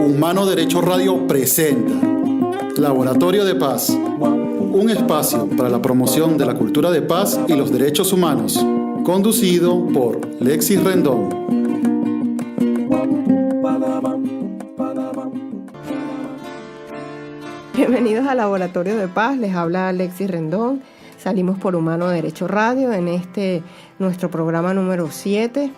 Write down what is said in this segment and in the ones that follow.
Humano Derecho Radio presenta Laboratorio de Paz, un espacio para la promoción de la cultura de paz y los derechos humanos, conducido por Lexis Rendón. Bienvenidos a Laboratorio de Paz, les habla Lexis Rendón. Salimos por Humano Derecho Radio en nuestro programa número 7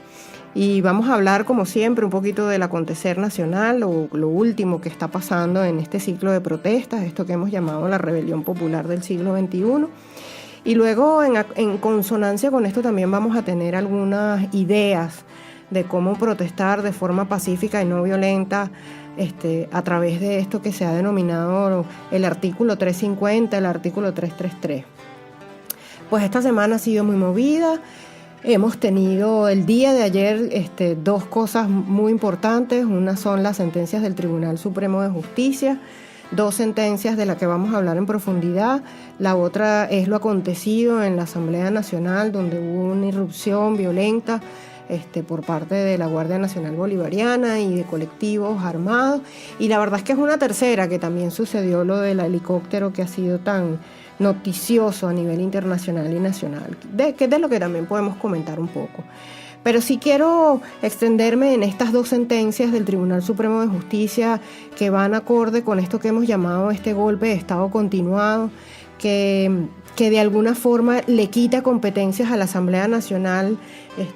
y vamos a hablar, como siempre, un poquito del acontecer nacional o lo último que está pasando en este ciclo de protestas, esto que hemos llamado la rebelión popular del siglo XXI. Y luego, en consonancia con esto, también vamos a tener algunas ideas de cómo protestar de forma pacífica y no violenta a través de esto que se ha denominado el artículo 350, el artículo 333. Pues esta semana ha sido muy movida. Hemos tenido el día de ayer dos cosas muy importantes. Una son las sentencias del Tribunal Supremo de Justicia, dos sentencias de las que vamos a hablar en profundidad. La otra es lo acontecido en la Asamblea Nacional, donde hubo una irrupción violenta por parte de la Guardia Nacional Bolivariana y de colectivos armados. Y la verdad es que es una tercera, que también sucedió lo del helicóptero que ha sido tan noticioso a nivel internacional y nacional, de lo que también podemos comentar un poco. Pero sí quiero extenderme en estas dos sentencias del Tribunal Supremo de Justicia que van acorde con esto que hemos llamado este golpe de Estado continuado, que de alguna forma le quita competencias a la Asamblea Nacional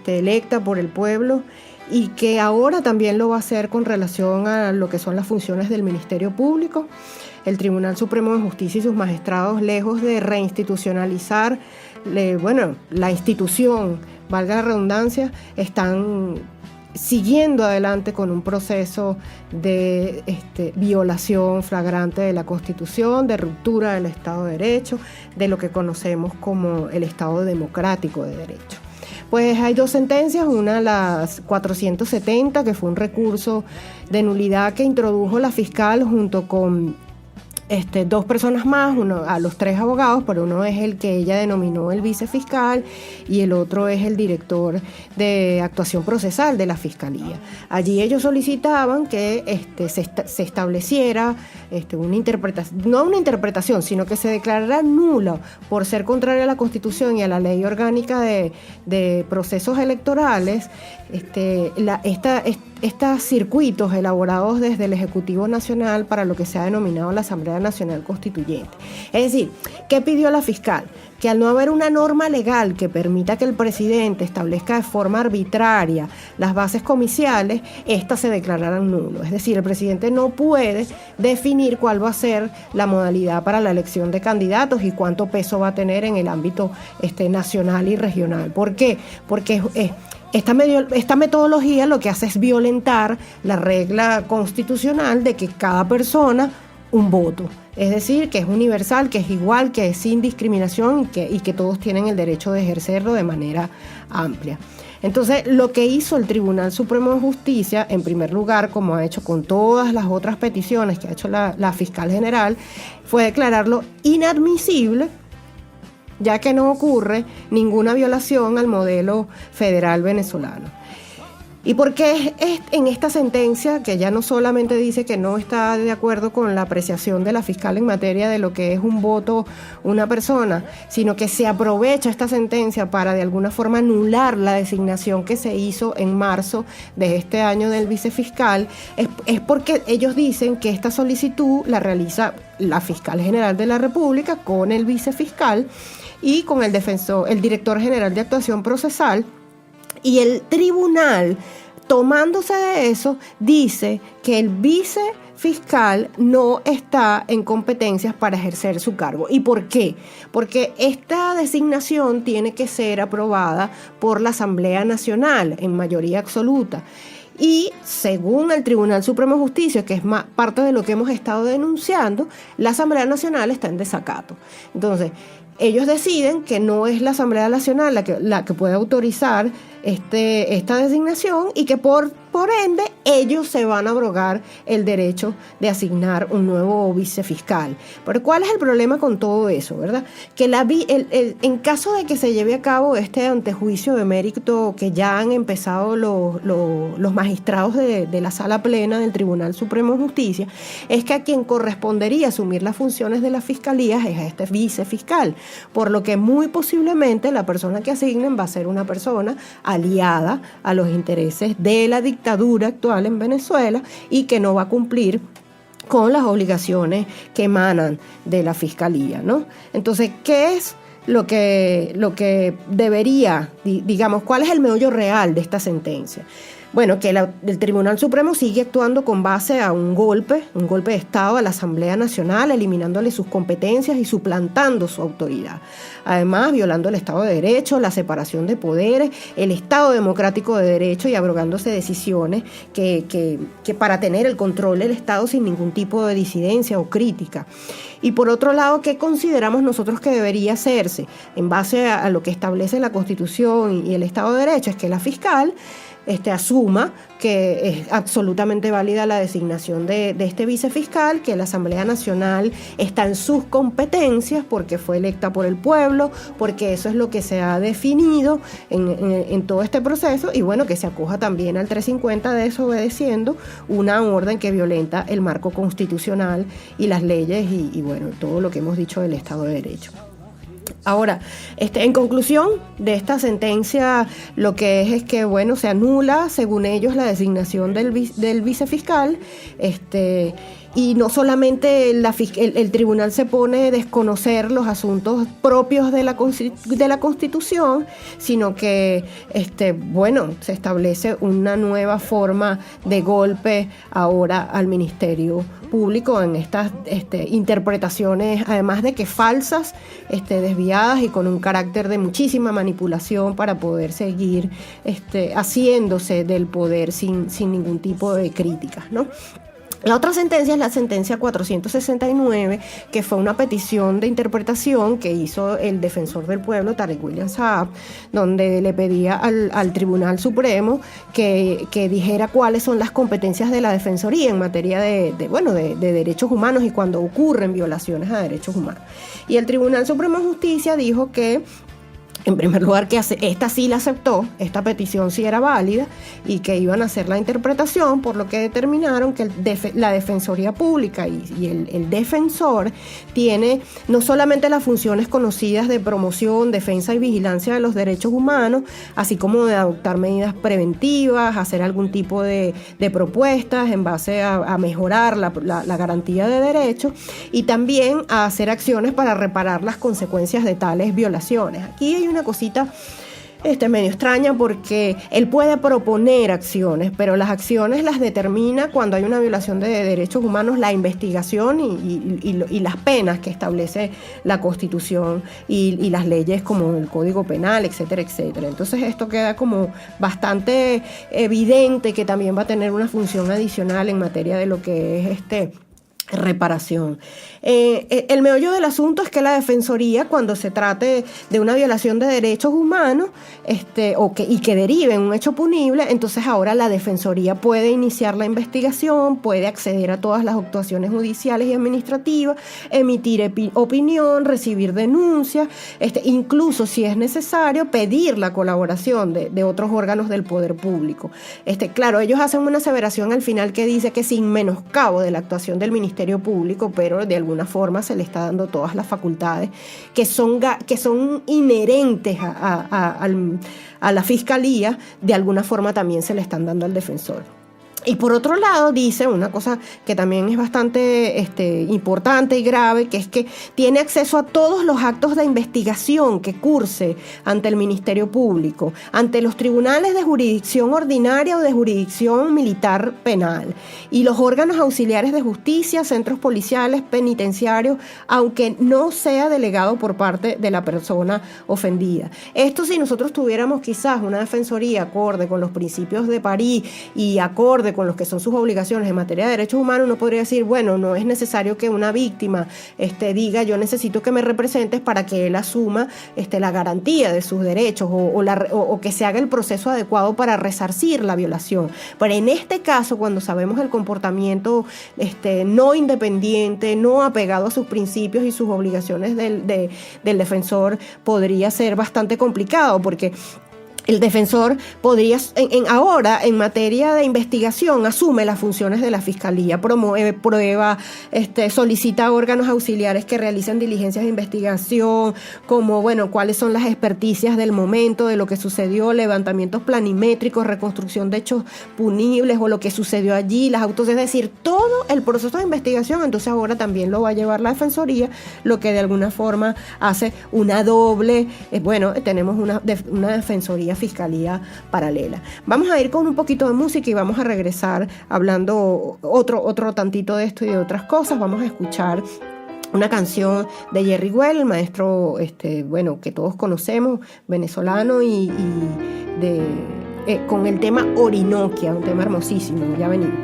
electa por el pueblo, y que ahora también lo va a hacer con relación a lo que son las funciones del Ministerio Público. El Tribunal Supremo de Justicia y sus magistrados, lejos de reinstitucionalizar la institución, valga la redundancia, están siguiendo adelante con un proceso de violación flagrante de la Constitución, de ruptura del Estado de Derecho, de lo que conocemos como el Estado democrático de Derecho. Pues hay dos sentencias, una la 470, que fue un recurso de nulidad que introdujo la fiscal junto con dos personas más, a los tres abogados, pero uno es el que ella denominó el vicefiscal y el otro es el director de actuación procesal de la Fiscalía. Allí ellos solicitaban que se estableciera una interpretación, no una interpretación, sino que se declarara nulo por ser contraria a la Constitución y a la Ley Orgánica de Procesos Electorales, estos circuitos elaborados desde el Ejecutivo Nacional para lo que se ha denominado la Asamblea Nacional Constituyente. Es decir, ¿qué pidió la fiscal? Que al no haber una norma legal que permita que el presidente establezca de forma arbitraria las bases comiciales, estas se declararan nulo. Es decir, el presidente no puede definir cuál va a ser la modalidad para la elección de candidatos y cuánto peso va a tener en el ámbito nacional y regional. ¿Por qué? Porque esta metodología lo que hace es violentar la regla constitucional de que cada persona un voto, es decir, que es universal, que es igual, que es sin discriminación y que todos tienen el derecho de ejercerlo de manera amplia. Entonces, lo que hizo el Tribunal Supremo de Justicia, en primer lugar, como ha hecho con todas las otras peticiones que ha hecho la fiscal general, fue declararlo inadmisible, ya que no ocurre ninguna violación al modelo federal venezolano. ¿Y por qué en esta sentencia, que ya no solamente dice que no está de acuerdo con la apreciación de la fiscal en materia de lo que es un voto una persona, sino que se aprovecha esta sentencia para de alguna forma anular la designación que se hizo en marzo de este año del vicefiscal? Es porque ellos dicen que esta solicitud la realiza la fiscal general de la República con el vicefiscal y con el director general de actuación procesal, y el tribunal, tomándose de eso, dice que el vicefiscal no está en competencias para ejercer su cargo. ¿Y por qué? Porque esta designación tiene que ser aprobada por la Asamblea Nacional en mayoría absoluta. Y según el Tribunal Supremo de Justicia, que es parte de lo que hemos estado denunciando, la Asamblea Nacional está en desacato. Entonces, ellos deciden que no es la Asamblea Nacional la que puede autorizar esta designación y que por por ende, ellos se van a abrogar el derecho de asignar un nuevo vicefiscal. Pero ¿cuál es el problema con todo eso, verdad? Que en caso de que se lleve a cabo este antejuicio de mérito que ya han empezado los magistrados de la Sala Plena del Tribunal Supremo de Justicia, es que a quien correspondería asumir las funciones de las fiscalías es a este vicefiscal, por lo que muy posiblemente la persona que asignen va a ser una persona aliada a los intereses de la dictadura actual en Venezuela y que no va a cumplir con las obligaciones que emanan de la fiscalía, ¿no? Entonces, ¿qué es lo que debería, digamos, cuál es el meollo real de esta sentencia? Bueno, que el Tribunal Supremo sigue actuando con base a un golpe de Estado a la Asamblea Nacional, eliminándole sus competencias y suplantando su autoridad. Además, violando el Estado de Derecho, la separación de poderes, el Estado democrático de Derecho y abrogándose decisiones que para tener el control del Estado sin ningún tipo de disidencia o crítica. Y por otro lado, ¿qué consideramos nosotros que debería hacerse? En base a lo que establece la Constitución y el Estado de Derecho, es que la fiscal asuma que es absolutamente válida la designación de este vicefiscal, que la Asamblea Nacional está en sus competencias porque fue electa por el pueblo, porque eso es lo que se ha definido en todo este proceso, y bueno, que se acoja también al 350 desobedeciendo una orden que violenta el marco constitucional y las leyes y bueno, todo lo que hemos dicho del Estado de Derecho. Ahora, en conclusión de esta sentencia, lo que es que, bueno, se anula, según ellos, la designación del vicefiscal, y no solamente el tribunal se pone a desconocer los asuntos propios de la Constitución, sino que, se establece una nueva forma de golpe ahora al Ministerio Público en estas interpretaciones, además de que falsas, desviadas y con un carácter de muchísima manipulación para poder seguir haciéndose del poder sin ningún tipo de críticas, ¿no? La otra sentencia es la sentencia 469, que fue una petición de interpretación que hizo el defensor del pueblo, Tarek William Saab, donde le pedía al Tribunal Supremo que dijera cuáles son las competencias de la Defensoría en materia de derechos humanos y cuando ocurren violaciones a derechos humanos. Y el Tribunal Supremo de Justicia dijo que, en primer lugar, que esta sí la aceptó, esta petición sí era válida y que iban a hacer la interpretación, por lo que determinaron que la Defensoría Pública y el defensor tiene no solamente las funciones conocidas de promoción, defensa y vigilancia de los derechos humanos, así como de adoptar medidas preventivas, hacer algún tipo de propuestas en base a mejorar la garantía de derechos y también a hacer acciones para reparar las consecuencias de tales violaciones. Aquí hay una cosita medio extraña porque él puede proponer acciones, pero las acciones las determina cuando hay una violación de derechos humanos la investigación y las penas que establece la Constitución y las leyes como el Código Penal, etcétera, etcétera. Entonces esto queda como bastante evidente que también va a tener una función adicional en materia de lo que es reparación. El meollo del asunto es que la Defensoría, cuando se trate de una violación de derechos humanos y que derive en un hecho punible, entonces ahora la Defensoría puede iniciar la investigación, puede acceder a todas las actuaciones judiciales y administrativas, emitir opinión, recibir denuncias, incluso si es necesario pedir la colaboración de otros órganos del poder público. Claro, ellos hacen una aseveración al final que dice que sin menoscabo de la actuación del Ministerio Público, pero de alguna forma se le está dando todas las facultades que son inherentes a la Fiscalía, de alguna forma también se le están dando al defensor. Y por otro lado dice una cosa que también es bastante importante y grave, que es que tiene acceso a todos los actos de investigación que curse ante el Ministerio Público, ante los tribunales de jurisdicción ordinaria o de jurisdicción militar penal y los órganos auxiliares de justicia, centros policiales, penitenciarios, aunque no sea delegado por parte de la persona ofendida. Esto si nosotros tuviéramos quizás una defensoría acorde con los principios de París y acorde cumple con lo que son sus obligaciones en materia de derechos humanos, uno podría decir, bueno, no es necesario que una víctima diga yo necesito que me representes para que él asuma la garantía de sus derechos o que se haga el proceso adecuado para resarcir la violación. Pero en este caso, cuando sabemos el comportamiento no independiente, no apegado a sus principios y sus obligaciones del defensor, podría ser bastante complicado, porque el defensor podría, ahora, en materia de investigación, asume las funciones de la Fiscalía, promueve prueba, solicita órganos auxiliares que realicen diligencias de investigación, como, bueno, cuáles son las experticias del momento, de lo que sucedió, levantamientos planimétricos, reconstrucción de hechos punibles o lo que sucedió allí, las autos, es decir, todo el proceso de investigación. Entonces ahora también lo va a llevar la Defensoría, lo que de alguna forma hace una doble, tenemos una Defensoría Fiscalía paralela. Vamos a ir con un poquito de música y vamos a regresar hablando otro tantito de esto y de otras cosas. Vamos a escuchar una canción de Jerry Well, el maestro que todos conocemos, venezolano, con el tema Orinoquia, un tema hermosísimo. Ya venimos.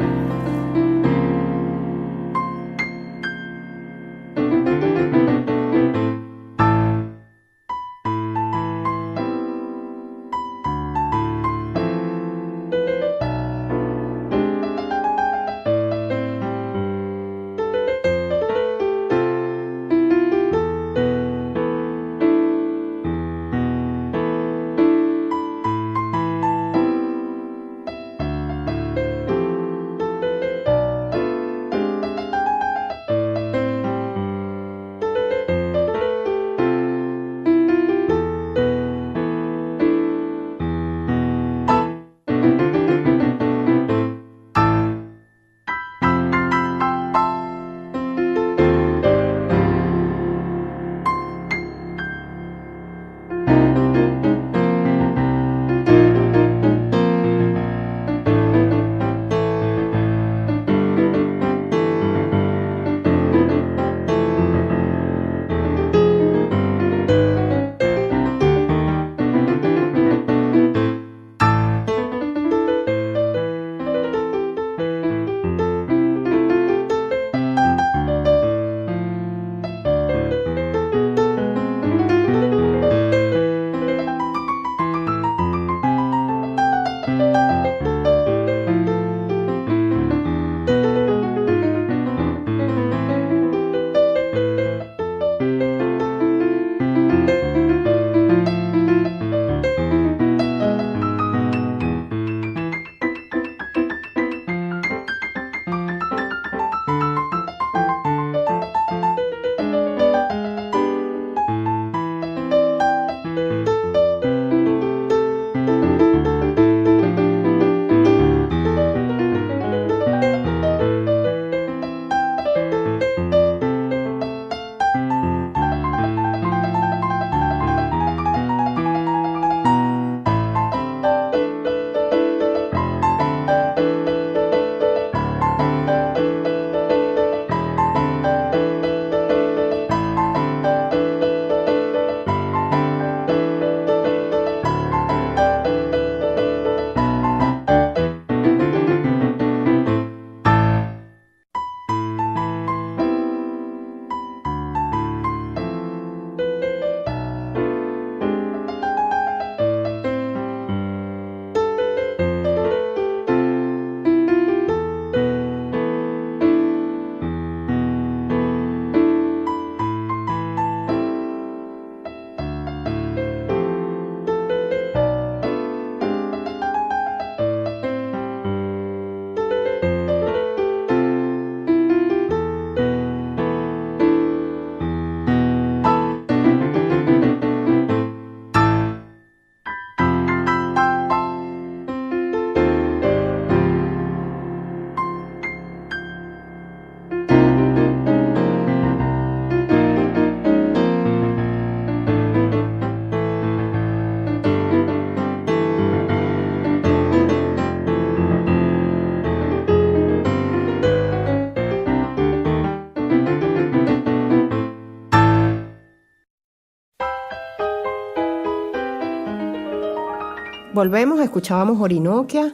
Volvemos, escuchábamos Orinoquia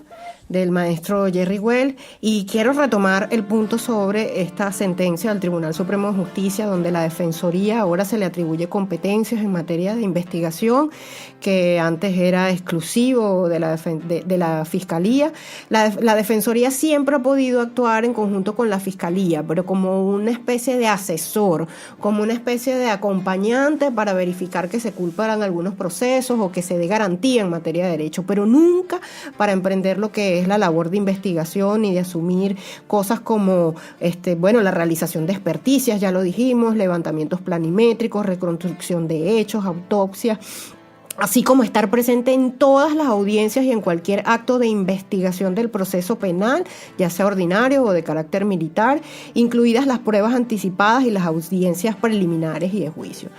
del maestro Jerry Well, y quiero retomar el punto sobre esta sentencia del Tribunal Supremo de Justicia, donde la Defensoría ahora se le atribuye competencias en materia de investigación que antes era exclusivo de la Fiscalía. La Defensoría siempre ha podido actuar en conjunto con la Fiscalía, pero como una especie de asesor, como una especie de acompañante para verificar que se culparan algunos procesos o que se dé garantía en materia de derecho, pero nunca para emprender lo que es la labor de investigación y de asumir cosas como la realización de experticias, ya lo dijimos, levantamientos planimétricos, reconstrucción de hechos, autopsia, así como estar presente en todas las audiencias y en cualquier acto de investigación del proceso penal, ya sea ordinario o de carácter militar, incluidas las pruebas anticipadas y las audiencias preliminares y de juicio.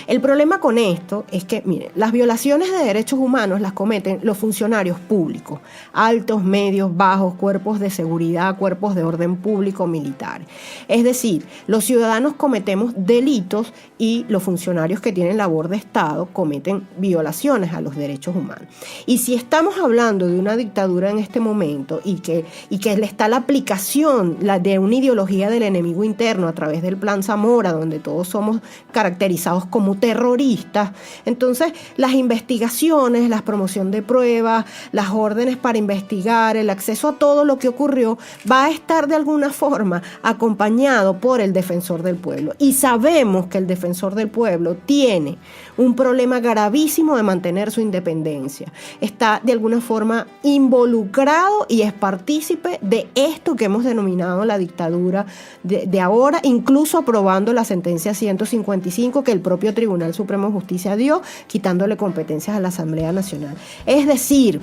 El problema con esto es que, miren, las violaciones de derechos humanos las cometen los funcionarios públicos, altos, medios, bajos, cuerpos de seguridad, cuerpos de orden público, militares. Es decir, los ciudadanos cometemos delitos y los funcionarios que tienen labor de Estado cometen violaciones a los derechos humanos. Y si estamos hablando de una dictadura en este momento y que está la aplicación de una ideología del enemigo interno a través del Plan Zamora, donde todos somos caracterizados como terroristas, entonces las investigaciones, la promoción de pruebas, las órdenes para investigar, el acceso a todo lo que ocurrió, va a estar de alguna forma acompañado por el defensor del pueblo. Y sabemos que el defensor del pueblo tiene un problema gravísimo de mantener su independencia. Está de alguna forma involucrado y es partícipe de esto que hemos denominado la dictadura de ahora, incluso aprobando la sentencia 155 que el propio Tribunal Supremo de Justicia dio, quitándole competencias a la Asamblea Nacional. Es decir,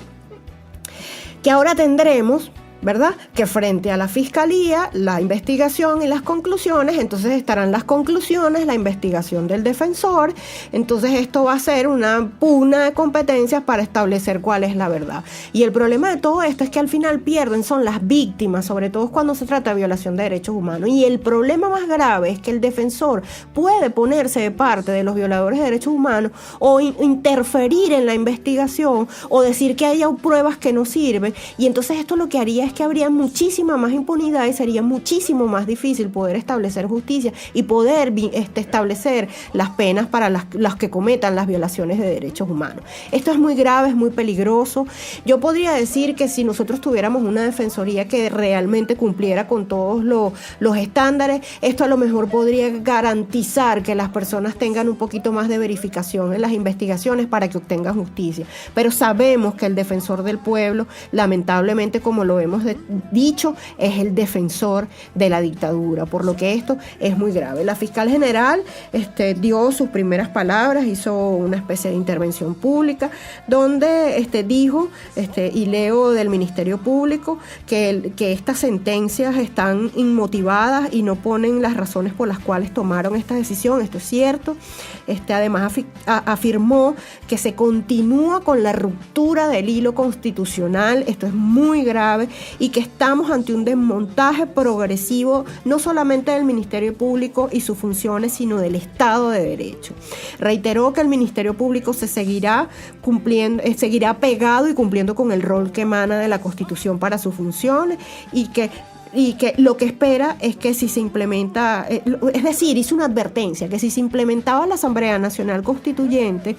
que ahora tendremos, ¿verdad?, que frente a la Fiscalía, la investigación y las conclusiones, entonces estarán las conclusiones, la investigación del defensor, entonces esto va a ser una pugna de competencias para establecer cuál es la verdad. Y el problema de todo esto es que al final pierden son las víctimas, sobre todo cuando se trata de violación de derechos humanos. Y el problema más grave es que el defensor puede ponerse de parte de los violadores de derechos humanos o interferir en la investigación o decir que haya pruebas que no sirven, y entonces esto lo que haría es que habría muchísima más impunidad y sería muchísimo más difícil poder establecer justicia y poder establecer las penas para las que cometan las violaciones de derechos humanos. Esto es muy grave, es muy peligroso. Yo podría decir que si nosotros tuviéramos una defensoría que realmente cumpliera con todos los estándares, esto a lo mejor podría garantizar que las personas tengan un poquito más de verificación en las investigaciones para que obtengan justicia. Pero sabemos que el defensor del pueblo, lamentablemente, como lo hemos dicho, es el defensor de la dictadura, por lo que esto es muy grave. La fiscal general dio sus primeras palabras, hizo una especie de intervención pública donde dijo, y leo del Ministerio Público, que estas sentencias están inmotivadas y no ponen las razones por las cuales tomaron esta decisión. Esto es cierto. Además afirmó que se continúa con la ruptura del hilo constitucional. Esto es muy grave y que estamos ante un desmontaje progresivo no solamente del Ministerio Público y sus funciones, sino del Estado de Derecho. Reiteró que el Ministerio Público seguirá pegado y cumpliendo con el rol que emana de la Constitución para sus funciones y que lo que espera es que si se implementa, es decir, hizo una advertencia, que si se implementaba la Asamblea Nacional Constituyente,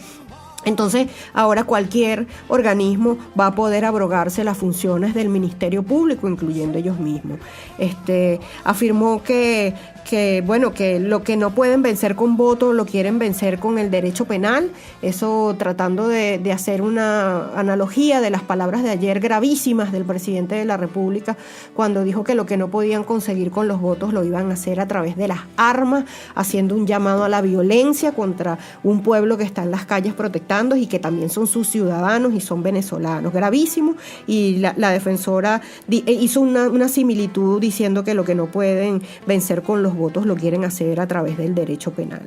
entonces ahora cualquier organismo va a poder abrogarse las funciones del Ministerio Público, incluyendo ellos mismos. Afirmó que lo que no pueden vencer con voto lo quieren vencer con el derecho penal, eso tratando de hacer una analogía de las palabras de ayer gravísimas del presidente de la República, cuando dijo que lo que no podían conseguir con los votos lo iban a hacer a través de las armas, haciendo un llamado a la violencia contra un pueblo que está en las calles protestando y que también son sus ciudadanos y son venezolanos. Gravísimo. Y la defensora hizo una similitud diciendo que lo que no pueden vencer con los votos lo quieren hacer a través del derecho penal.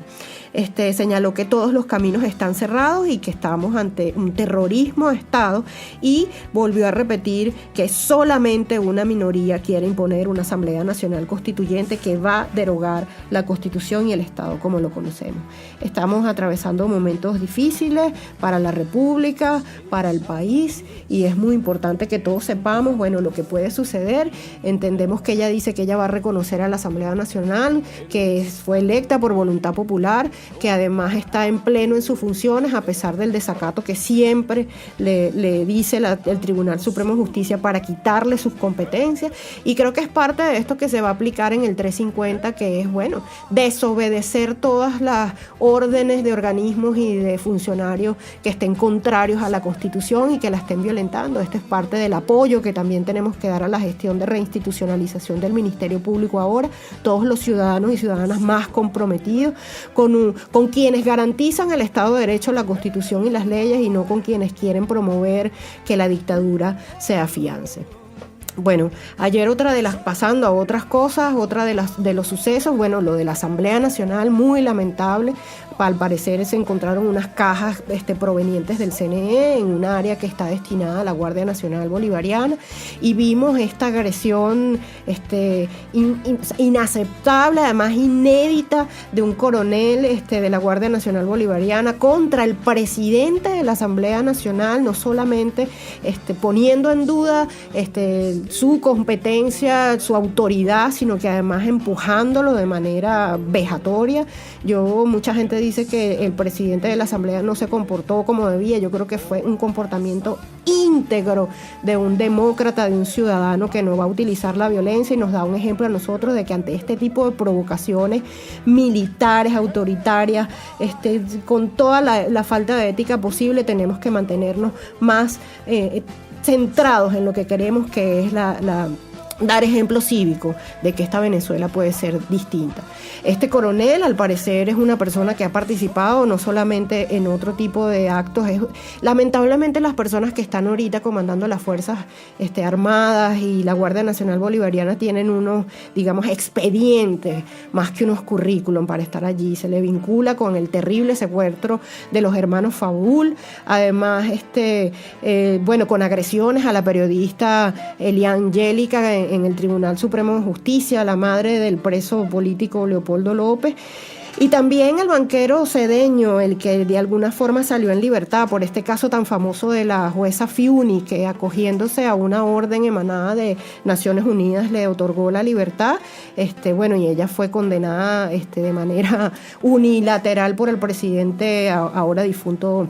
Señaló que todos los caminos están cerrados y que estamos ante un terrorismo de Estado, y volvió a repetir que solamente una minoría quiere imponer una Asamblea Nacional Constituyente que va a derogar la Constitución y el Estado como lo conocemos. Estamos atravesando momentos difíciles, para la República, para el país, y es muy importante que todos sepamos, bueno, lo que puede suceder. Entendemos que ella dice que ella va a reconocer a la Asamblea Nacional, que fue electa por voluntad popular, que además está en pleno en sus funciones, a pesar del desacato que siempre le dice el Tribunal Supremo de Justicia para quitarle sus competencias, y creo que es parte de esto que se va a aplicar en el 350, que es, bueno, desobedecer todas las órdenes de organismos y de funcionarios que estén contrarios a la Constitución y que la estén violentando. Esto es parte del apoyo que también tenemos que dar a la gestión de reinstitucionalización del Ministerio Público ahora, todos los ciudadanos y ciudadanas más comprometidos con quienes garantizan el Estado de Derecho, la Constitución y las leyes, y no con quienes quieren promover que la dictadura se afiance. Bueno, ayer pasando a otras cosas, otra de los sucesos, bueno, lo de la Asamblea Nacional, muy lamentable. Al parecer se encontraron unas cajas provenientes del CNE en un área que está destinada a la Guardia Nacional Bolivariana, y vimos esta agresión inaceptable, además inédita, de un coronel de la Guardia Nacional Bolivariana contra el presidente de la Asamblea Nacional, no solamente poniendo en duda su competencia, su autoridad, sino que además empujándolo de manera vejatoria. Mucha gente dice que el presidente de la Asamblea no se comportó como debía. Yo creo que fue un comportamiento íntegro de un demócrata, de un ciudadano que no va a utilizar la violencia, y nos da un ejemplo a nosotros de que ante este tipo de provocaciones militares, autoritarias, con toda la falta de ética posible, tenemos que mantenernos más centrados en lo que queremos, que es dar ejemplo cívico de que esta Venezuela puede ser distinta. Este coronel, al parecer, es una persona que ha participado no solamente en otro tipo de actos. Lamentablemente, las personas que están ahorita comandando las Fuerzas Armadas y la Guardia Nacional Bolivariana tienen unos, digamos, expedientes más que unos currículum para estar allí. Se le vincula con el terrible secuestro de los hermanos Fabul, además, con agresiones a la periodista Elian Angélica en el Tribunal Supremo de Justicia, la madre del preso político Leopoldo López, y también el banquero Cedeño, el que de alguna forma salió en libertad por este caso tan famoso de la jueza Fiuni, que acogiéndose a una orden emanada de Naciones Unidas le otorgó la libertad, y ella fue condenada de manera unilateral por el presidente ahora difunto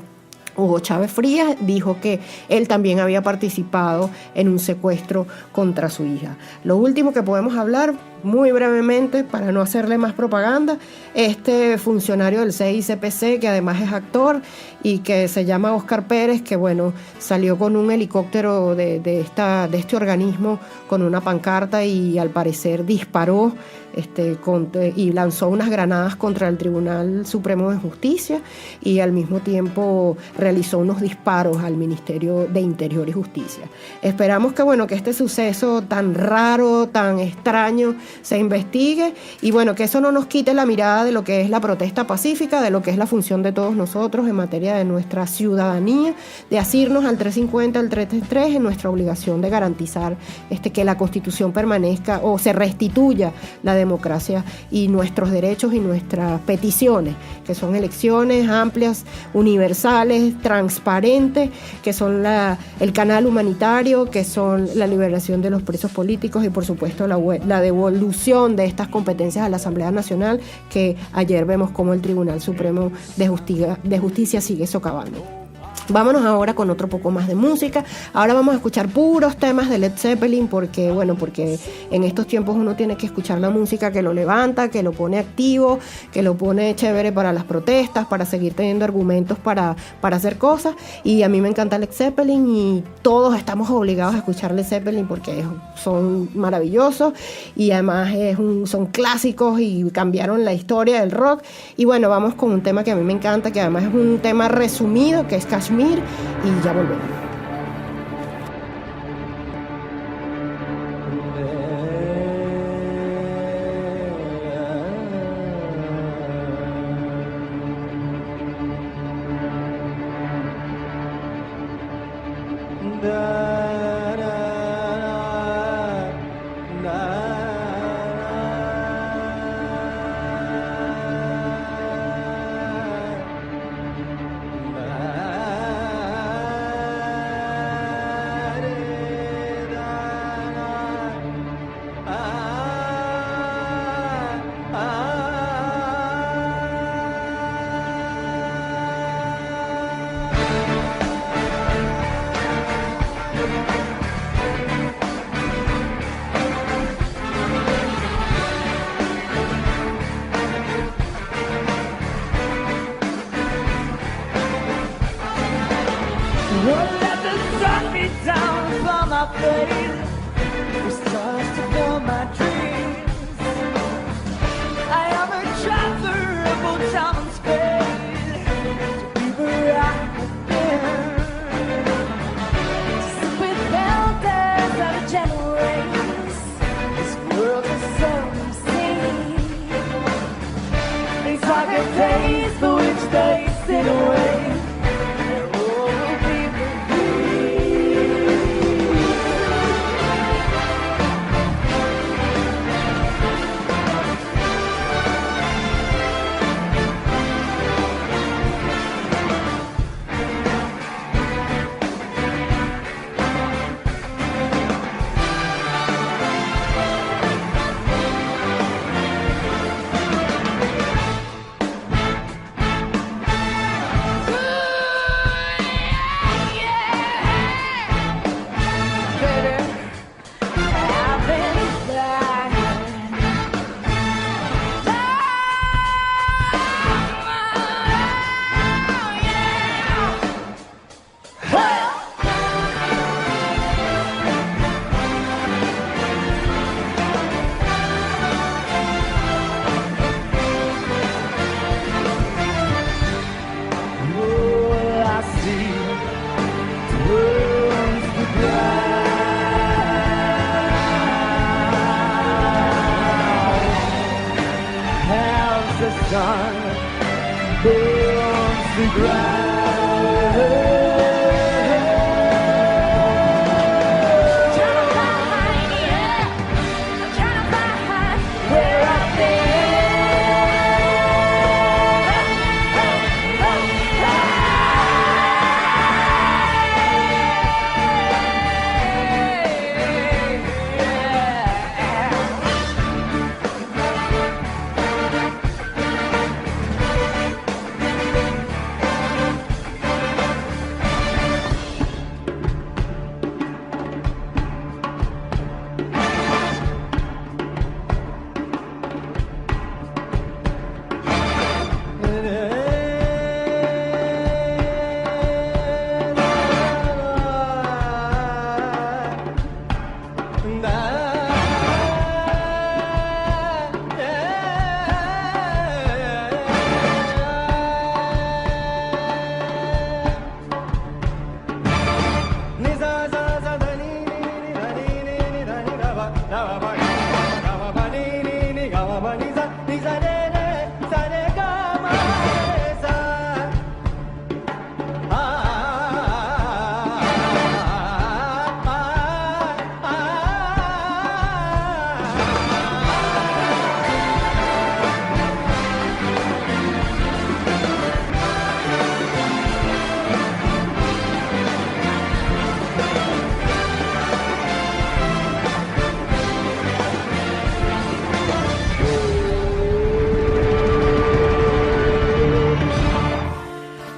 Hugo Chávez Frías. Dijo que él también había participado en un secuestro contra su hija. Lo último que podemos hablar, muy brevemente, para no hacerle más propaganda, este funcionario del CICPC, que además es actor y que se llama Óscar Pérez, que salió con un helicóptero de este organismo con una pancarta, y al parecer disparó y lanzó unas granadas contra el Tribunal Supremo de Justicia, y al mismo tiempo realizó unos disparos al Ministerio de Interior y Justicia. Esperamos que este suceso tan raro, tan extraño, se investigue, y que eso no nos quite la mirada de lo que es la protesta pacífica, de lo que es la función de todos nosotros en materia de nuestra ciudadanía, de asirnos al 350, al 333, en nuestra obligación de garantizar que la Constitución permanezca o se restituya la democracia y nuestros derechos y nuestras peticiones, que son elecciones amplias, universales, transparentes, que son el canal humanitario, que son la liberación de los presos políticos, y por supuesto la devolución de estas competencias a la Asamblea Nacional, que ayer vemos cómo el Tribunal Supremo de Justicia sigue socavando. Vámonos ahora con otro poco más de música. Ahora vamos a escuchar puros temas de Led Zeppelin, porque en estos tiempos uno tiene que escuchar la música que lo levanta, que lo pone activo, que lo pone chévere para las protestas, para seguir teniendo argumentos para hacer cosas. Y a mí me encanta Led Zeppelin, y todos estamos obligados a escuchar Led Zeppelin porque son maravillosos, y además son clásicos y cambiaron la historia del rock. Y vamos con un tema que a mí me encanta, que además es un tema resumido, que es Kashmir, y ya volvemos. trade for stars to fill my dreams. I am a traveler of both time and space to be where I have been, to sip with elders out of gentle race. This world is so obscene. These are good days for which they sit away.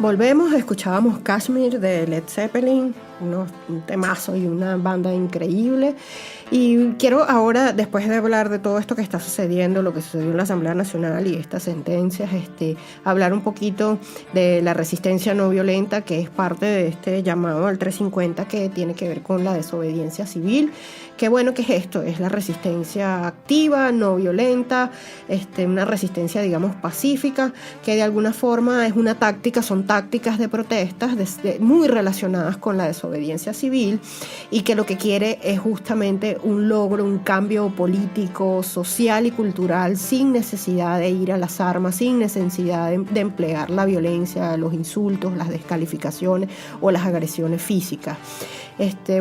Volvemos, escuchábamos Kashmir de Led Zeppelin, un temazo y una banda increíble. Y quiero ahora, después de hablar de todo esto que está sucediendo, lo que sucedió en la Asamblea Nacional y estas sentencias, hablar un poquito de la resistencia no violenta, que es parte de este llamado al 350, que tiene que ver con la desobediencia civil. Qué bueno que es esto, es la resistencia activa, no violenta, una resistencia, digamos, pacífica, que de alguna forma es una táctica, son tácticas de protestas muy relacionadas con la desobediencia civil, y que lo que quiere es justamente un logro, un cambio político, social y cultural, sin necesidad de ir a las armas, sin necesidad de emplear la violencia, los insultos, las descalificaciones o las agresiones físicas.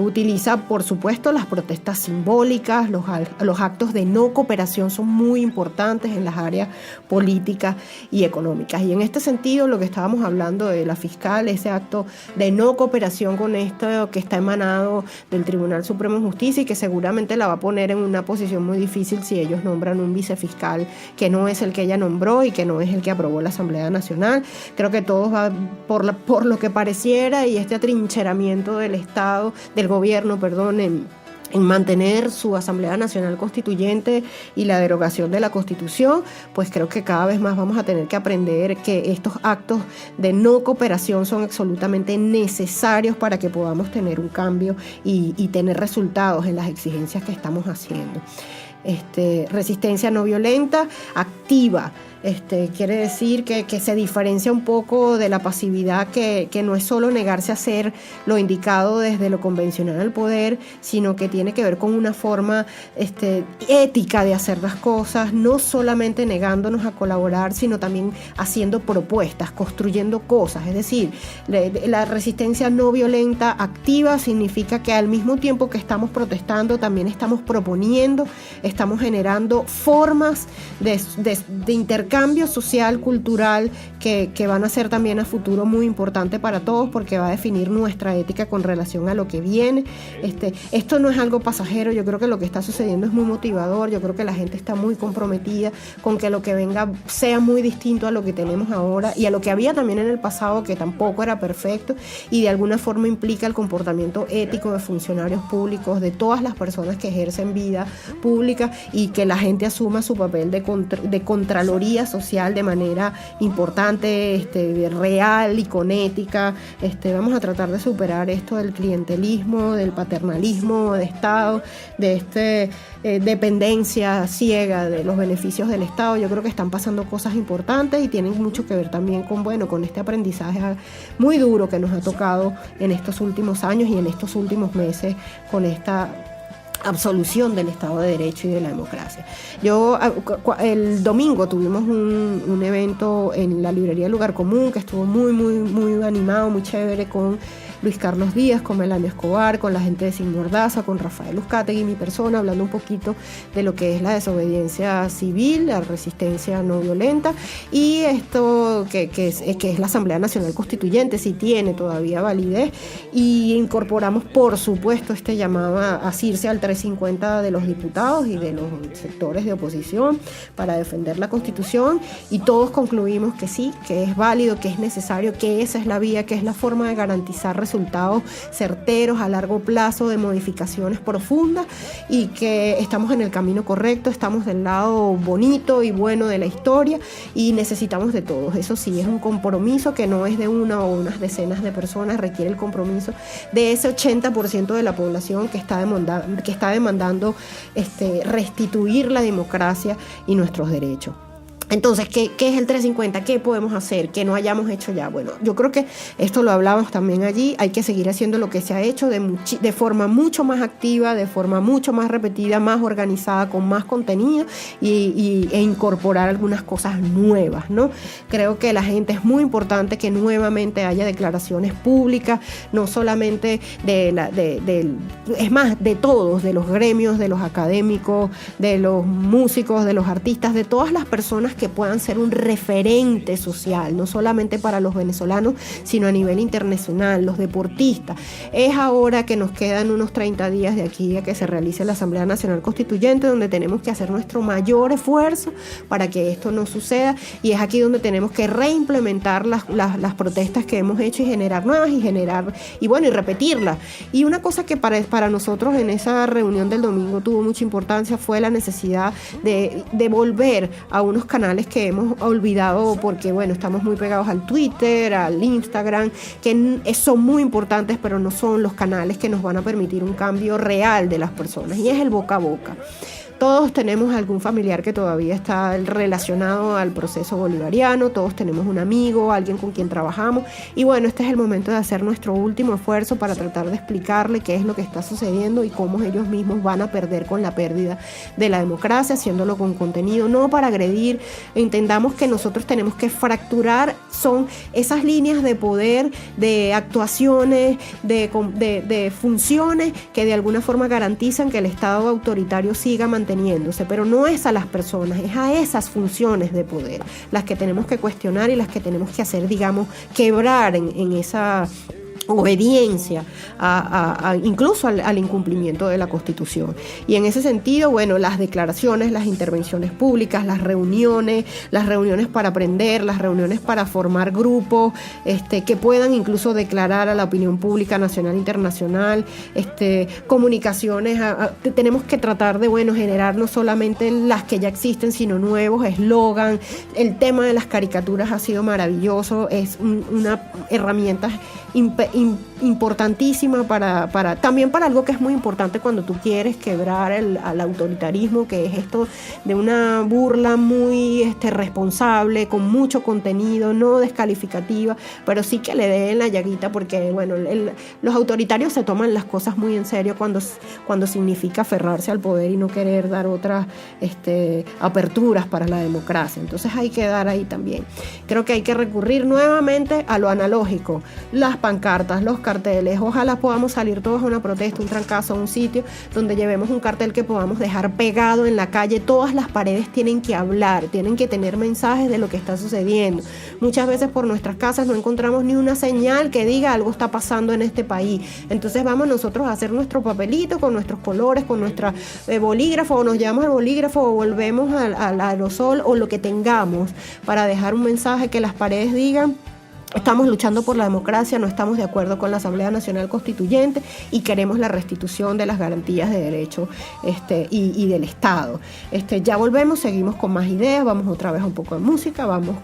Utiliza, por supuesto, las protestas simbólicas, los actos de no cooperación son muy importantes en las áreas políticas y económicas. Y en este sentido, lo que estábamos hablando de la fiscal, ese acto de no cooperación con esto que está emanado del Tribunal Supremo de Justicia y que seguramente la va a poner en una posición muy difícil si ellos nombran un vicefiscal que no es el que ella nombró y que no es el que aprobó la Asamblea Nacional. Creo que todo va por lo que pareciera, y este atrincheramiento del Estado, del gobierno, perdón, en mantener su Asamblea Nacional Constituyente y la derogación de la Constitución, pues creo que cada vez más vamos a tener que aprender que estos actos de no cooperación son absolutamente necesarios para que podamos tener un cambio y tener resultados en las exigencias que estamos haciendo. Resistencia no violenta, activa. Quiere decir que se diferencia un poco de la pasividad, que no es solo negarse a hacer lo indicado desde lo convencional al poder, sino que tiene que ver con una forma ética de hacer las cosas, no solamente negándonos a colaborar, sino también haciendo propuestas, construyendo cosas. Es decir, la resistencia no violenta activa significa que al mismo tiempo que estamos protestando, también estamos proponiendo, estamos generando formas de intercambio social, cultural, que van a ser también a futuro muy importante para todos, porque va a definir nuestra ética con relación a lo que viene. Esto no es algo pasajero. Yo creo que lo que está sucediendo es muy motivador. Yo creo que la gente está muy comprometida con que lo que venga sea muy distinto a lo que tenemos ahora y a lo que había también en el pasado, que tampoco era perfecto, y de alguna forma implica el comportamiento ético de funcionarios públicos, de todas las personas que ejercen vida pública, y que la gente asuma su papel de contraloría social de manera importante, real y con ética. Vamos a tratar de superar esto del clientelismo, del paternalismo de Estado, de dependencia ciega de los beneficios del Estado. Yo creo que están pasando cosas importantes y tienen mucho que ver también con este aprendizaje muy duro que nos ha tocado en estos últimos años y en estos últimos meses con esta absolución del Estado de Derecho y de la democracia. El domingo tuvimos un evento en la librería Lugar Común que estuvo muy, muy, muy animado, muy chévere, con Luis Carlos Díaz, con Melania Escobar, con la gente de Sin Mordaza, con Rafael Uzcategui, mi persona, hablando un poquito de lo que es la desobediencia civil, la resistencia no violenta, y esto que es la Asamblea Nacional Constituyente, si tiene todavía validez, y incorporamos, por supuesto, este llamado a asirse al 350 de los diputados y de los sectores de oposición para defender la Constitución, y todos concluimos que sí, que es válido, que es necesario, que esa es la vía, que es la forma de garantizar resultados certeros a largo plazo, de modificaciones profundas, y que estamos en el camino correcto, estamos del lado bonito y bueno de la historia, y necesitamos de todos. Eso sí, es un compromiso que no es de una o unas decenas de personas, requiere el compromiso de ese 80% de la población que está demandando restituir la democracia y nuestros derechos. Entonces, ¿qué es el 350? ¿Qué podemos hacer que no hayamos hecho ya? Bueno, yo creo que esto lo hablábamos también allí. Hay que seguir haciendo lo que se ha hecho de forma mucho más activa, de forma mucho más repetida, más organizada, con más contenido, e incorporar algunas cosas nuevas, ¿no? Creo que la gente es muy importante que nuevamente haya declaraciones públicas, no solamente es más, de todos, de los gremios, de los académicos, de los músicos, de los artistas, de todas las personas que puedan ser un referente social, no solamente para los venezolanos, sino a nivel internacional, los deportistas. Es ahora que nos quedan unos 30 días de aquí a que se realice la Asamblea Nacional Constituyente, donde tenemos que hacer nuestro mayor esfuerzo para que esto no suceda, y es aquí donde tenemos que reimplementar las protestas que hemos hecho y generar nuevas y repetirlas. Y una cosa que para nosotros en esa reunión del domingo tuvo mucha importancia fue la necesidad de volver a unos canales que hemos olvidado, porque estamos muy pegados al Twitter, al Instagram, que son muy importantes, pero no son los canales que nos van a permitir un cambio real de las personas, y es el boca a boca. Todos tenemos algún familiar que todavía está relacionado al proceso bolivariano, todos tenemos un amigo, alguien con quien trabajamos, y este es el momento de hacer nuestro último esfuerzo para tratar de explicarle qué es lo que está sucediendo y cómo ellos mismos van a perder con la pérdida de la democracia, haciéndolo con contenido, no para agredir. Entendamos que nosotros tenemos que fracturar, son esas líneas de poder, de actuaciones, de funciones que de alguna forma garantizan que el Estado autoritario siga manteniéndose, pero no es a las personas, es a esas funciones de poder las que tenemos que cuestionar y las que tenemos que hacer, quebrar en obediencia incluso al incumplimiento de la Constitución. Y en ese sentido, bueno, las declaraciones, las intervenciones públicas, las reuniones para aprender, las reuniones para formar grupos que puedan incluso declarar a la opinión pública nacional e internacional, comunicaciones, tenemos que tratar de, bueno, generar no solamente las que ya existen, sino nuevos eslogan. El tema de las caricaturas ha sido maravilloso, es una herramienta importantísima también para algo que es muy importante cuando tú quieres quebrar al autoritarismo, que es esto de una burla muy responsable, con mucho contenido, no descalificativa, pero sí que le dé en la llaguita, porque bueno, los autoritarios se toman las cosas muy en serio cuando significa aferrarse al poder y no querer dar otras aperturas para la democracia. Entonces hay que dar ahí también. Creo que hay que recurrir nuevamente a lo analógico, las pancartas, los carteles. Ojalá podamos salir todos a una protesta, un trancazo, a un sitio donde llevemos un cartel que podamos dejar pegado en la calle. Todas las paredes tienen que hablar, tienen que tener mensajes de lo que está sucediendo. Muchas veces por nuestras casas no encontramos ni una señal que diga algo está pasando en este país. Entonces vamos nosotros a hacer nuestro papelito con nuestros colores, con nuestra bolígrafo, o nos llevamos al bolígrafo o volvemos al aerosol o lo que tengamos para dejar un mensaje que las paredes digan: estamos luchando por la democracia, no estamos de acuerdo con la Asamblea Nacional Constituyente y queremos la restitución de las garantías de derecho y del Estado. Ya volvemos, seguimos con más ideas, vamos otra vez un poco de música, vamos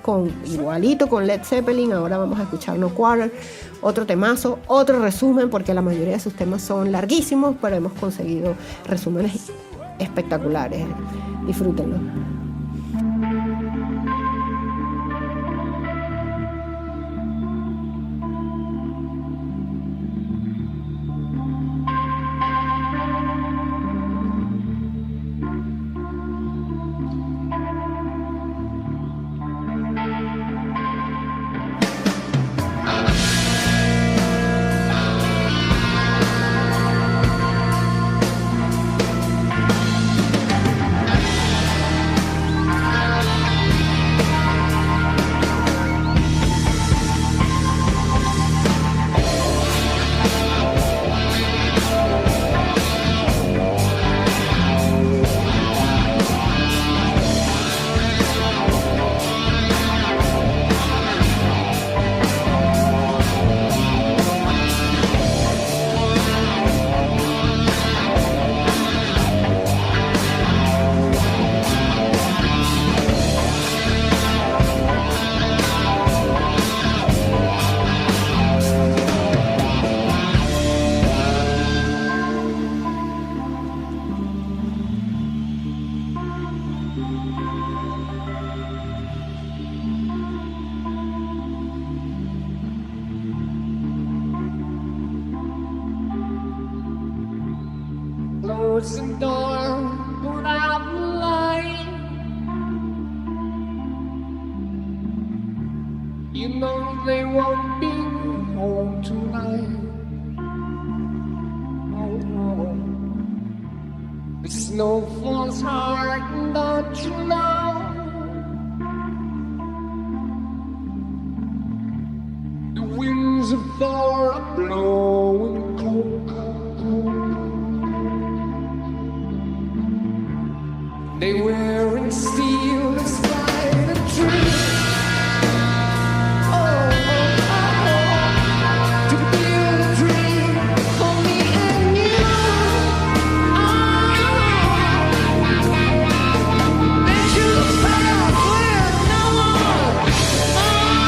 igualito con Led Zeppelin, ahora vamos a escuchar No Quarter, otro temazo, otro resumen, porque la mayoría de sus temas son larguísimos, pero hemos conseguido resúmenes espectaculares. Disfrútenlo. Close the door, put out the light. You know they won't be home tonight. Oh no, it's no false heart, don't you know? The winds of Thor are blowing cold. They wearing steel despite the truth. Oh, oh, oh, to build a dream for me and you. That you found where no one. Oh,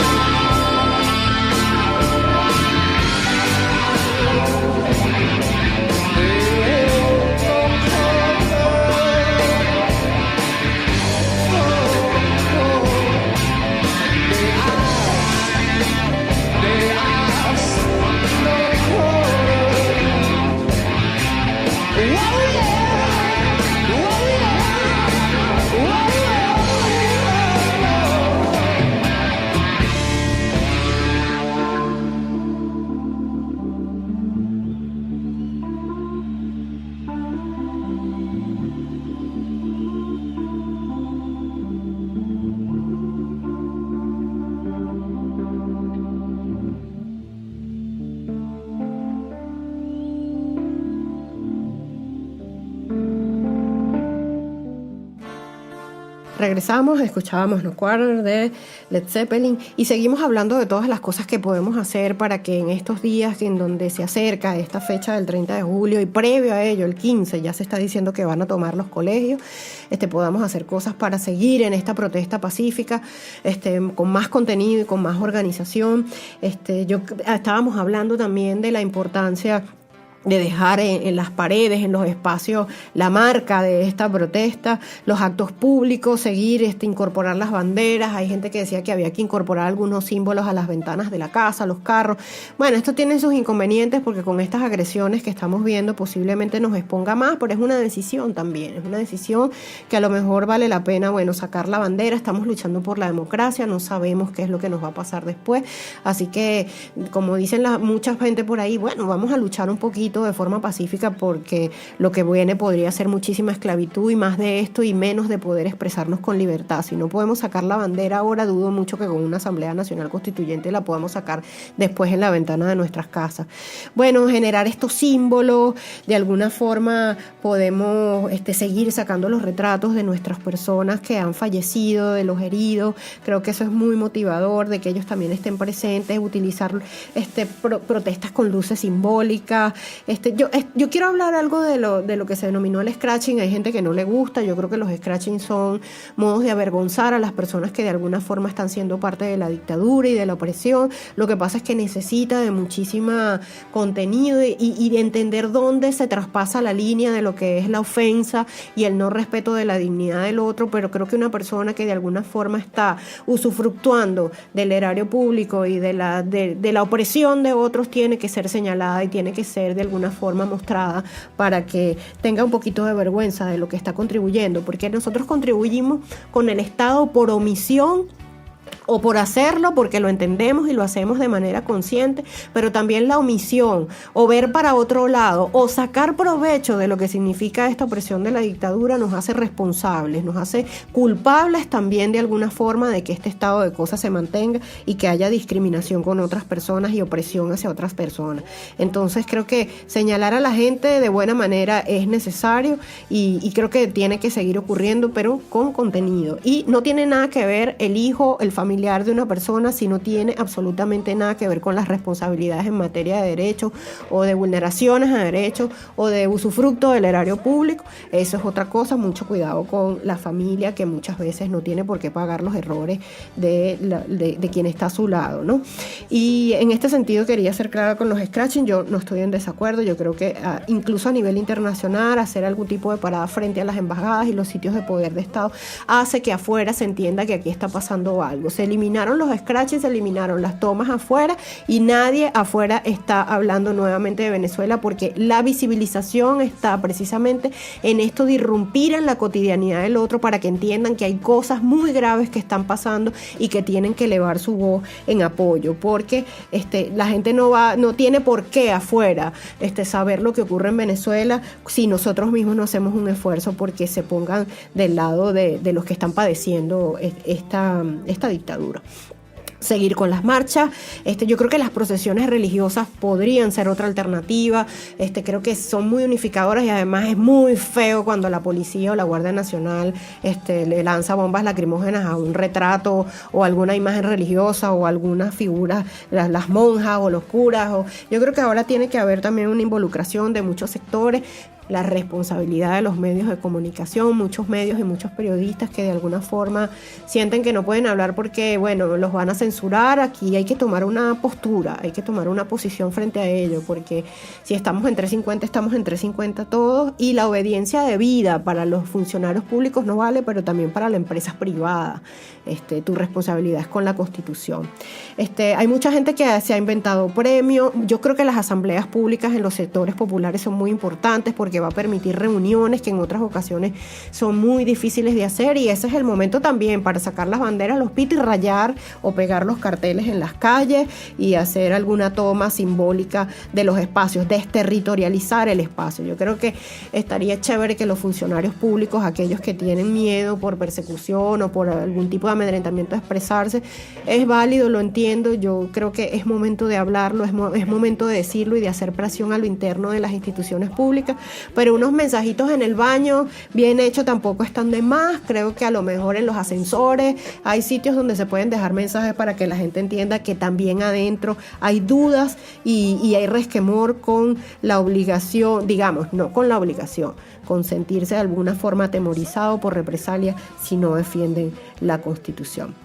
Regresamos, escuchábamos No Quarter de Led Zeppelin y seguimos hablando de todas las cosas que podemos hacer para que en estos días en donde se acerca esta fecha del 30 de julio y previo a ello, el 15, ya se está diciendo que van a tomar los colegios, podamos hacer cosas para seguir en esta protesta pacífica, con más contenido y con más organización. Estábamos hablando también de la importancia de dejar en las paredes, en los espacios, la marca de esta protesta, los actos públicos, seguir, incorporar las banderas. Hay gente que decía que había que incorporar algunos símbolos a las ventanas de la casa, los carros. Bueno, esto tiene sus inconvenientes porque con estas agresiones que estamos viendo posiblemente nos exponga más, pero es una decisión también, es una decisión que a lo mejor vale la pena, sacar la bandera. Estamos luchando por la democracia, no sabemos qué es lo que nos va a pasar después, así que, como dicen mucha gente por ahí, vamos a luchar un poquito de forma pacífica porque lo que viene podría ser muchísima esclavitud y más de esto y menos de poder expresarnos con libertad. Si no podemos sacar la bandera ahora, dudo mucho que con una Asamblea Nacional Constituyente la podamos sacar después en la ventana de nuestras casas. Generar estos símbolos, de alguna forma podemos seguir sacando los retratos de nuestras personas que han fallecido, de los heridos. Creo que eso es muy motivador, de que ellos también estén presentes, utilizar protestas con luces simbólicas. Yo quiero hablar algo de lo que se denominó el scratching. Hay gente que no le gusta. Yo creo que los scratching son modos de avergonzar a las personas que de alguna forma están siendo parte de la dictadura y de la opresión. Lo que pasa es que necesita de muchísima contenido y de entender dónde se traspasa la línea de lo que es la ofensa y el no respeto de la dignidad del otro. Pero creo que una persona que de alguna forma está usufructuando del erario público y de la opresión de otros tiene que ser señalada y tiene que ser de alguna forma mostrada para que tenga un poquito de vergüenza de lo que está contribuyendo, porque nosotros contribuimos con el Estado por omisión o por hacerlo porque lo entendemos y lo hacemos de manera consciente, pero también la omisión o ver para otro lado o sacar provecho de lo que significa esta opresión de la dictadura nos hace responsables, nos hace culpables también de alguna forma de que este estado de cosas se mantenga y que haya discriminación con otras personas y opresión hacia otras personas. Entonces creo que señalar a la gente de buena manera es necesario y creo que tiene que seguir ocurriendo, pero con contenido. Y no tiene nada que ver el hijo, el familiar de una persona si no tiene absolutamente nada que ver con las responsabilidades en materia de derechos o de vulneraciones a derechos o de usufructo del erario público. Eso es otra cosa. Mucho cuidado con la familia, que muchas veces no tiene por qué pagar los errores de quien está a su lado, ¿no? Y en este sentido quería ser clara con los scratching. Yo no estoy en desacuerdo. Yo creo que incluso a nivel internacional hacer algún tipo de parada frente a las embajadas y los sitios de poder de Estado hace que afuera se entienda que aquí está pasando algo. Se eliminaron los scratches, se eliminaron las tomas afuera y nadie afuera está hablando nuevamente de Venezuela porque la visibilización está precisamente en esto de irrumpir en la cotidianidad del otro para que entiendan que hay cosas muy graves que están pasando y que tienen que elevar su voz en apoyo, porque la gente no tiene por qué afuera saber lo que ocurre en Venezuela si nosotros mismos no hacemos un esfuerzo porque se pongan del lado de los que están padeciendo esta dictadura. Seguir con las marchas. Yo creo que las procesiones religiosas podrían ser otra alternativa. Creo que son muy unificadoras y además es muy feo cuando la policía o la Guardia Nacional le lanza bombas lacrimógenas a un retrato o alguna imagen religiosa o alguna figura, las monjas o los curas. Yo creo que ahora tiene que haber también una involucración de muchos sectores, la responsabilidad de los medios de comunicación, muchos medios y muchos periodistas que de alguna forma sienten que no pueden hablar porque, los van a censurar. Aquí hay que tomar una postura, hay que tomar una posición frente a ello, porque si estamos en 350, estamos en 350 todos, y la obediencia debida para los funcionarios públicos no vale, pero también para las empresas privadas. Tu responsabilidad es con la Constitución. Hay mucha gente que se ha inventado premios. Yo creo que las asambleas públicas en los sectores populares son muy importantes porque va a permitir reuniones que en otras ocasiones son muy difíciles de hacer, y ese es el momento también para sacar las banderas, los pitos y rayar o pegar los carteles en las calles y hacer alguna toma simbólica de los espacios, desterritorializar el espacio. Yo creo que estaría chévere que los funcionarios públicos, aquellos que tienen miedo por persecución o por algún tipo de amedrentamiento a expresarse, es válido, lo entiendo. Yo creo que es momento de hablarlo, es momento de decirlo y de hacer presión a lo interno de las instituciones públicas, pero unos mensajitos en el baño bien hechos tampoco están de más. Creo que a lo mejor en los ascensores hay sitios donde se pueden dejar mensajes para que la gente entienda que también adentro hay dudas y hay resquemor con la obligación, digamos, no con la obligación, con sentirse de alguna forma atemorizado por represalia si no defienden la Constitución.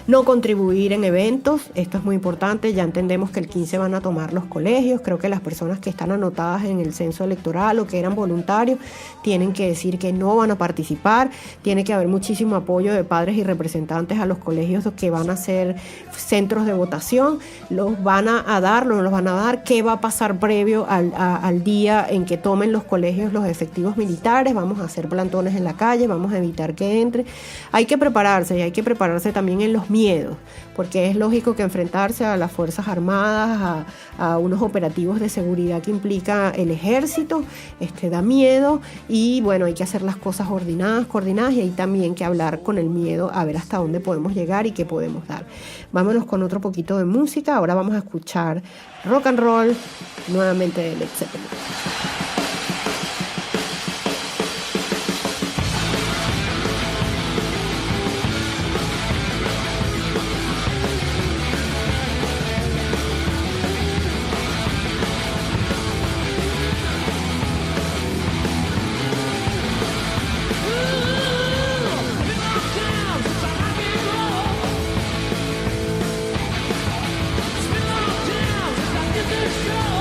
No contribuir en eventos, esto es muy importante. Ya entendemos que el 15 van a tomar los colegios. Creo que las personas que están anotadas en el censo electoral o que eran voluntarios tienen que decir que no van a participar. Tiene que haber muchísimo apoyo de padres y representantes a los colegios que van a ser centros de votación. Los van a dar, no los van a dar. ¿Qué va a pasar previo al día en que tomen los colegios los efectivos militares? Vamos a hacer plantones en la calle, vamos a evitar que entre. Hay que prepararse y hay que prepararse también en los miedos, porque es lógico que enfrentarse a las Fuerzas Armadas, a unos operativos de seguridad que implica el ejército, da miedo, y bueno, hay que hacer las cosas coordinadas, y hay también que hablar con el miedo a ver hasta dónde podemos llegar y qué podemos dar. Vámonos con otro poquito de música. Ahora vamos a escuchar rock and roll nuevamente de Led Zeppelin. It's been a long time since I did this show.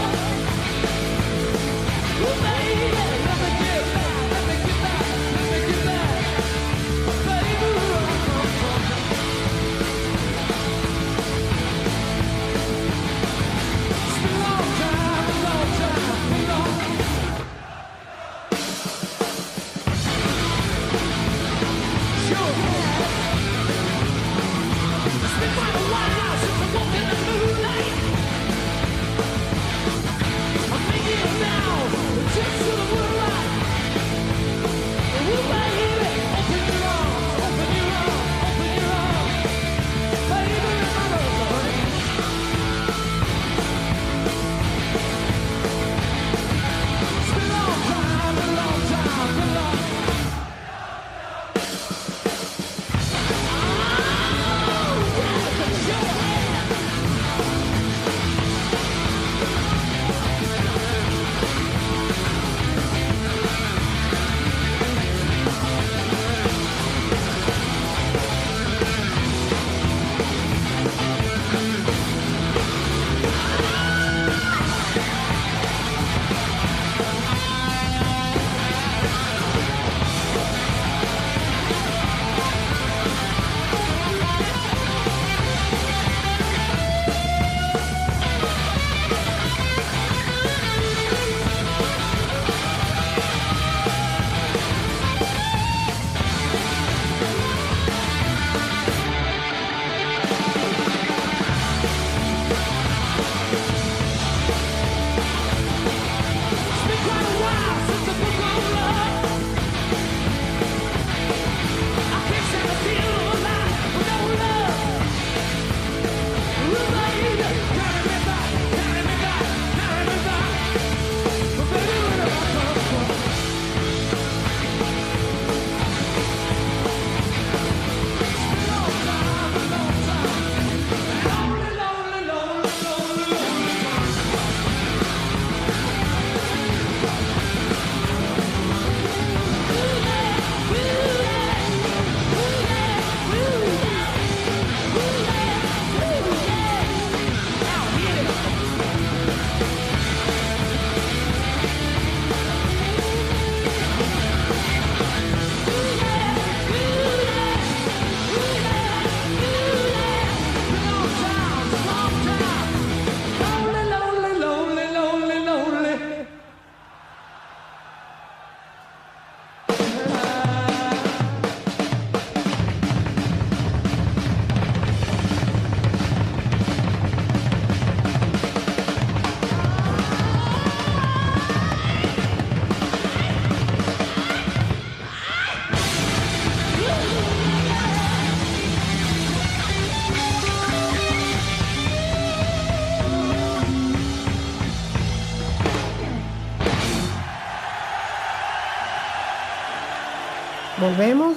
Volvemos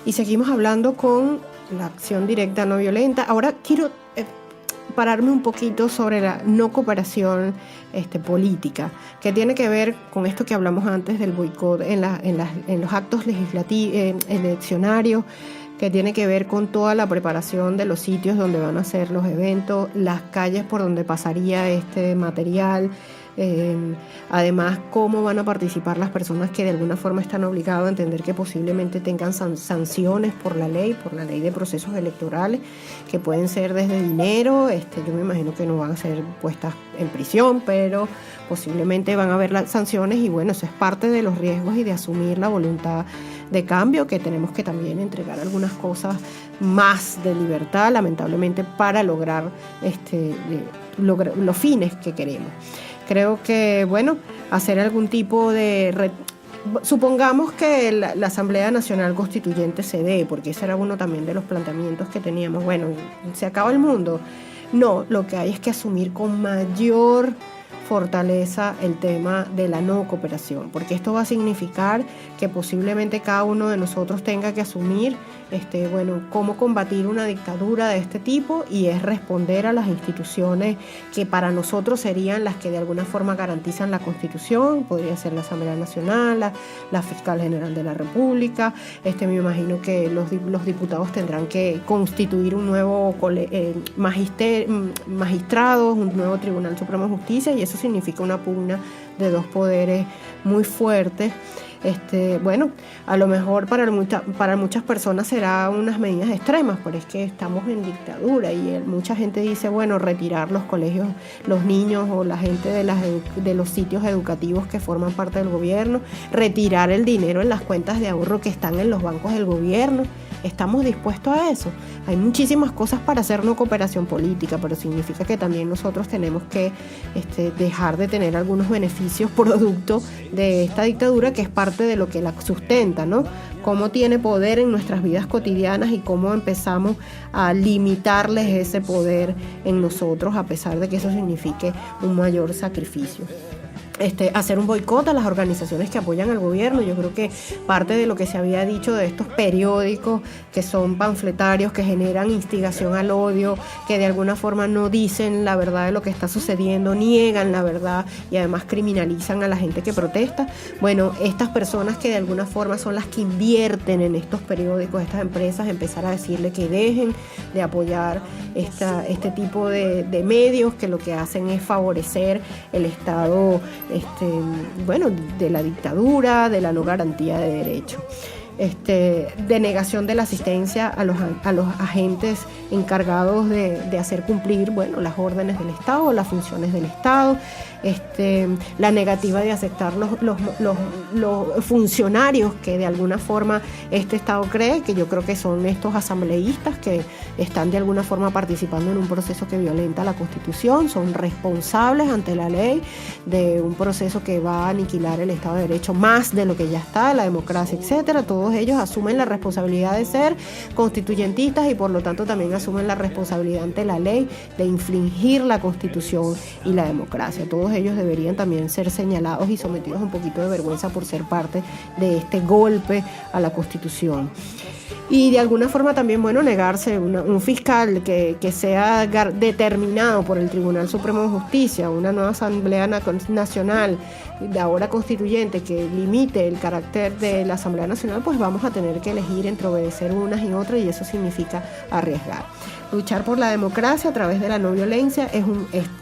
y seguimos hablando con la acción directa no violenta. Ahora quiero pararme un poquito sobre la no cooperación política, que tiene que ver con esto que hablamos antes del boicot en los actos legislativos, eleccionarios, que tiene que ver con toda la preparación de los sitios donde van a ser los eventos, las calles por donde pasaría este material. Además, cómo van a participar las personas que de alguna forma están obligadas a entender que posiblemente tengan sanciones por la ley de procesos electorales, que pueden ser desde dinero. Yo me imagino que no van a ser puestas en prisión, pero posiblemente van a haber las sanciones, y bueno, eso es parte de los riesgos y de asumir la voluntad de cambio, que tenemos que también entregar algunas cosas más de libertad, lamentablemente, para lograr los fines que queremos. Creo que, bueno, hacer algún tipo de... Supongamos que la Asamblea Nacional Constituyente se dé, porque ese era uno también de los planteamientos que teníamos. Bueno, ¿se acaba el mundo? No, lo que hay es que asumir con mayor fortaleza el tema de la no cooperación, porque esto va a significar que posiblemente cada uno de nosotros tenga que asumir cómo combatir una dictadura de este tipo, y es responder a las instituciones que para nosotros serían las que de alguna forma garantizan la Constitución. Podría ser la Asamblea Nacional, la Fiscal General de la República. Me imagino que los diputados tendrán que constituir un nuevo magistrados, un nuevo Tribunal Supremo de Justicia, y eso significa una pugna de dos poderes muy fuertes. A lo mejor para muchas personas será unas medidas extremas, pero es que estamos en dictadura, y mucha gente dice, bueno, retirar los colegios, los niños o la gente de los sitios educativos que forman parte del gobierno, retirar el dinero en las cuentas de ahorro que están en los bancos del gobierno. ¿Estamos dispuestos a eso? Hay muchísimas cosas para hacer no cooperación política, pero significa que también nosotros tenemos que dejar de tener algunos beneficios producto de esta dictadura, que es parte de lo que la sustenta, ¿no? Cómo tiene poder en nuestras vidas cotidianas y cómo empezamos a limitarles ese poder en nosotros, a pesar de que eso signifique un mayor sacrificio. Hacer un boicot a las organizaciones que apoyan al gobierno. Yo creo que parte de lo que se había dicho de estos periódicos que son panfletarios, que generan instigación al odio, que de alguna forma no dicen la verdad de lo que está sucediendo, niegan la verdad y además criminalizan a la gente que protesta. Bueno, estas personas que de alguna forma son las que invierten en estos periódicos, estas empresas, empezar a decirle que dejen de apoyar este tipo de medios, que lo que hacen es favorecer el Estado de la dictadura, de la no garantía de derechos. Denegación de la asistencia a los agentes encargados de hacer cumplir, las órdenes del Estado, las funciones del Estado. La negativa de aceptar los funcionarios que de alguna forma este Estado cree, que yo creo que son estos asambleístas que están de alguna forma participando en un proceso que violenta la Constitución, son responsables ante la ley de un proceso que va a aniquilar el Estado de Derecho más de lo que ya está, la democracia, etcétera. Todos ellos asumen la responsabilidad de ser constituyentistas y por lo tanto también asumen la responsabilidad ante la ley de infringir la Constitución y la democracia. Todos ellos deberían también ser señalados y sometidos a un poquito de vergüenza por ser parte de este golpe a la Constitución. Y de alguna forma también, negarse un fiscal que sea determinado por el Tribunal Supremo de Justicia, una nueva Asamblea Nacional, de ahora constituyente, que limite el carácter de la Asamblea Nacional, pues vamos a tener que elegir entre obedecer unas y otras, y eso significa arriesgar. Luchar por la democracia a través de la no violencia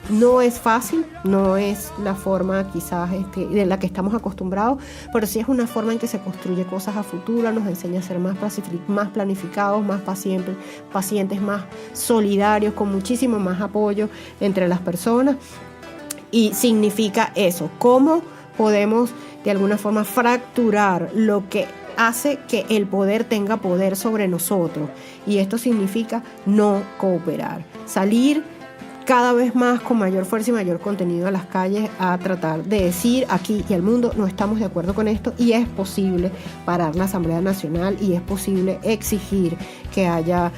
no es fácil, no es la forma quizás de la que estamos acostumbrados, pero sí es una forma en que se construye cosas a futuro, nos enseña a ser más planificados, más pacientes, más solidarios, con muchísimo más apoyo entre las personas. Y significa eso, cómo podemos de alguna forma fracturar lo que hace que el poder tenga poder sobre nosotros, y esto significa no cooperar, salir cada vez más con mayor fuerza y mayor contenido a las calles a tratar de decir aquí y al mundo: no estamos de acuerdo con esto, y es posible parar la Asamblea Nacional, y es posible exigir que haya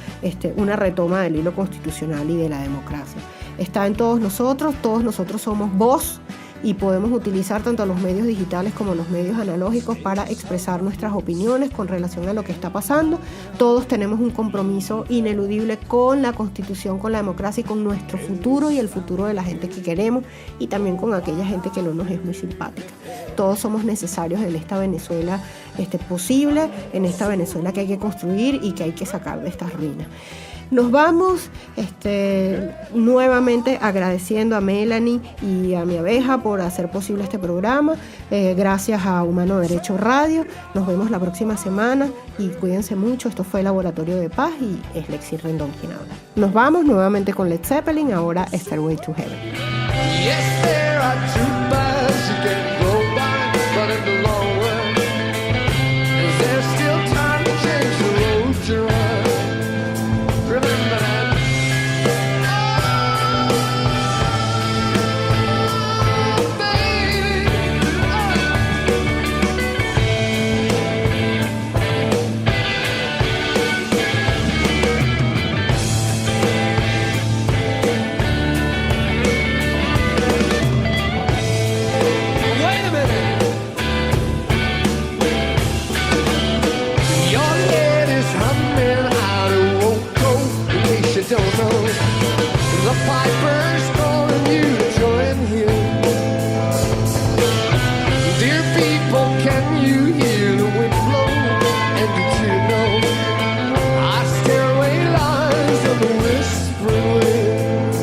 una retoma del hilo constitucional y de la democracia. Está en todos nosotros somos voz y podemos utilizar tanto los medios digitales como los medios analógicos para expresar nuestras opiniones con relación a lo que está pasando. Todos tenemos un compromiso ineludible con la Constitución, con la democracia y con nuestro futuro y el futuro de la gente que queremos, y también con aquella gente que no nos es muy simpática. Todos somos necesarios en esta Venezuela posible, en esta Venezuela que hay que construir y que hay que sacar de estas ruinas. Nos vamos nuevamente agradeciendo a Melanie y a mi abeja por hacer posible este programa. Gracias a Humano Derecho Radio. Nos vemos la próxima semana y cuídense mucho. Esto fue Laboratorio de Paz y es Lexi Rendón quien habla. Nos vamos nuevamente con Led Zeppelin, ahora Stairway to Heaven. Yes, there are two paths you can go by, but in the long run, is there still time to change the road you're on? Remember that. Oh, baby. Wait a minute. Your head is humming out of Woco, in case you don't know. The piper's calling you to join him. Dear people, can you hear the wind blow? And did you know our stairway lies on the whispering wind?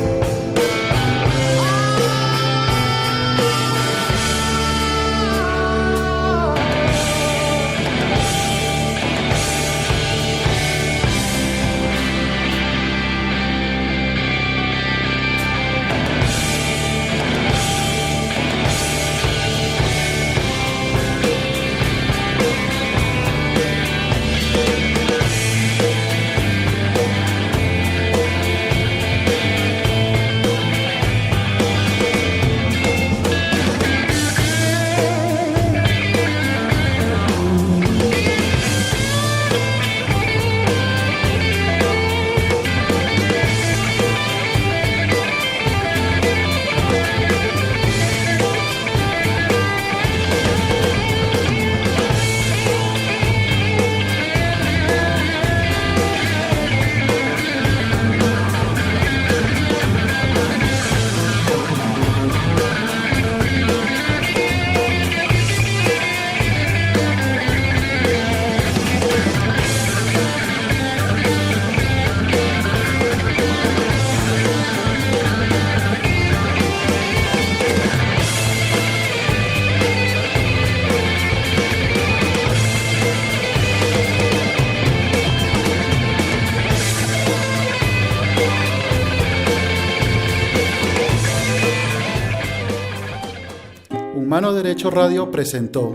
Humano Derecho Radio presentó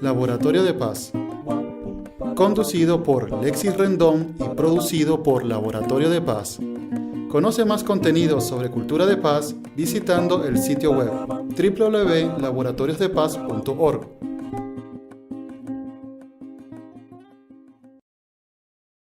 Laboratorio de Paz, conducido por Lexi Rendón y producido por Laboratorio de Paz. Conoce más contenidos sobre cultura de paz visitando el sitio web www.laboratoriosdepaz.org.